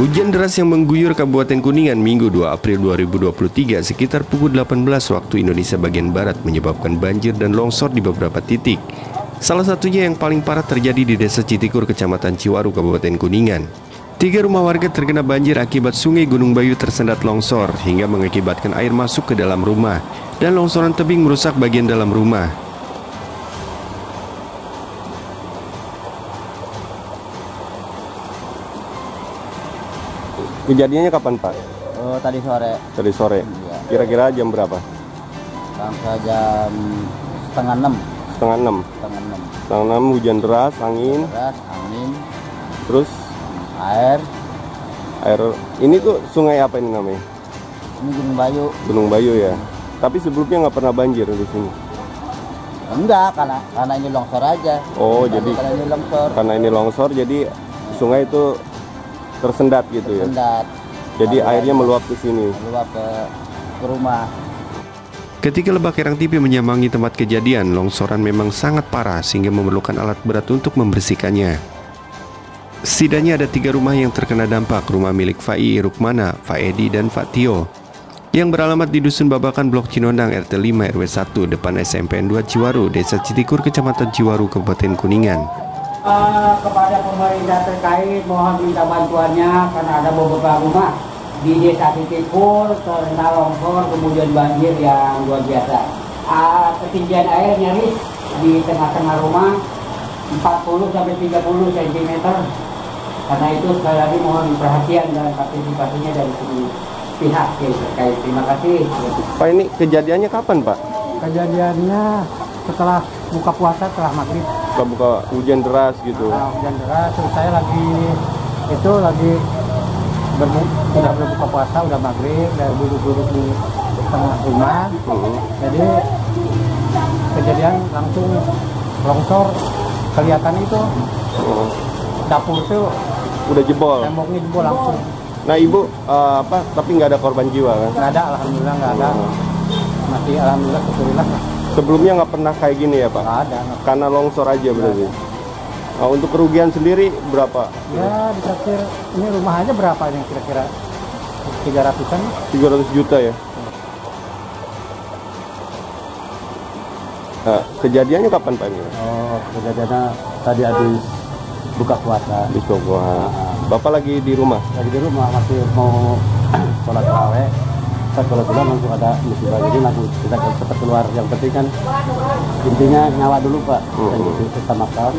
Hujan deras yang mengguyur Kabupaten Kuningan Minggu 2 April 2023 sekitar pukul 18 waktu Indonesia bagian Barat menyebabkan banjir dan longsor di beberapa titik. Salah satunya yang paling parah terjadi di Desa Citikur, Kecamatan Ciwaru, Kabupaten Kuningan. 3 rumah warga terkena banjir akibat sungai Gunung Bayu tersendat longsor hingga mengakibatkan air masuk ke dalam rumah dan longsoran tebing merusak bagian dalam rumah. Kejadiannya kapan, Pak? Tadi sore. Tadi sore. Iya. Kira-kira jam berapa? Sampai jam setengah 6. Setengah 6. Setengah 6 hujan deras, angin. Terus Air. Ini tuh sungai apa ini namanya? Ini Gunung Bayu. Gunung Bayu ya. Tapi sebelumnya nggak pernah banjir di sini. Enggak, karena ini longsor aja. Oh, jadi karena ini longsor. jadi sungai itu tersendat gitu ya. Tersendat. Jadi airnya meluap ke sini. Meluap ke rumah. Ketika Lebak Herang TV menyambangi tempat kejadian, longsoran memang sangat parah sehingga memerlukan alat berat untuk membersihkannya. Setidaknya ada 3 rumah yang terkena dampak. Rumah milik Fai Rukmana, Faedi, dan Fatio yang beralamat di Dusun Babakan, Blok Cinondang, RT 5 RW 1, depan SMPN 2 Ciwaru, Desa Citikur, Kecamatan Ciwaru, Kabupaten Kuningan. Kepada pemerintah terkait mohon minta bantuannya karena ada beberapa rumah di Desa Citikur terkena longsor kemudian banjir yang luar biasa. Ketinggian air nyaris di tengah-tengah rumah 40 sampai 30 cm. Karena itu sekali lagi mohon perhatian dan partisipasinya dari semua pihak terkait. Terima kasih. Pak, ini kejadiannya kapan, Pak? Kejadiannya setelah buka puasa, setelah maghrib. Setelah buka hujan deras gitu. Hujan deras, terus saya lagi sudah berbuka puasa, udah maghrib, dan duduk-duduk di tengah rumah. Jadi kejadian langsung longsor, kelihatan itu dapur tuh udah jebol. Temboknya jebol langsung. Nah, Ibu tapi nggak ada korban jiwa kan? Nggak ada, alhamdulillah nggak ada. Masih alhamdulillah, syukurillah. Sebelumnya nggak pernah kayak gini ya, Pak? Nggak ada. Karena longsor aja berarti. Nah, untuk kerugian sendiri berapa? Ya, ditaksir ini rumah aja berapa ini kira-kira? 300-an? 300 juta ya? Nah, kejadiannya kapan, Pak? Oh, kejadiannya tadi habis buka puasa. Di Sokoa. Bapak lagi di rumah? Lagi di rumah, masih mau sholat tarawih. Pas sholat dulu langsung ada musibah, jadi langsung kita cepat keluar. Yang penting kan intinya nyawa dulu, Pak. Dan itu kita makan.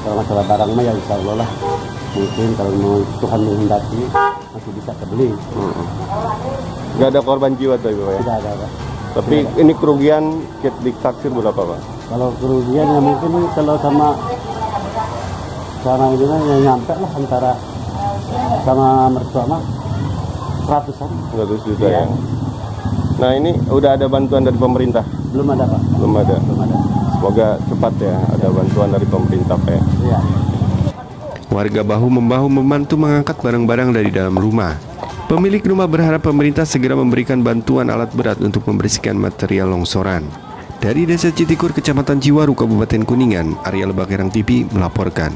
Kalau masalah barang mah ya insya Allah lah. Mungkin kalau mau Tuhan menghendaki masih bisa kebeli. Nggak ada korban jiwa tuh, Pak ya? Tidak ada. Tapi ini kerugian ditaksir berapa, Pak? Kalau kerugian ya mungkin kalau sama ini ya nyampe lah antara sama mertua mah 100-an. 100 juta ya. Nah, ini udah ada bantuan dari pemerintah? Belum ada, Pak. Belum ada. Semoga cepat ya ada bantuan dari pemerintah, Pak ya. Iya. Warga bahu-membahu membantu mengangkat barang-barang dari dalam rumah. Pemilik rumah berharap pemerintah segera memberikan bantuan alat berat untuk membersihkan material longsoran. Dari Desa Citikur, Kecamatan Ciwaru, Kabupaten Kuningan, Arya Lebak Herang TV melaporkan.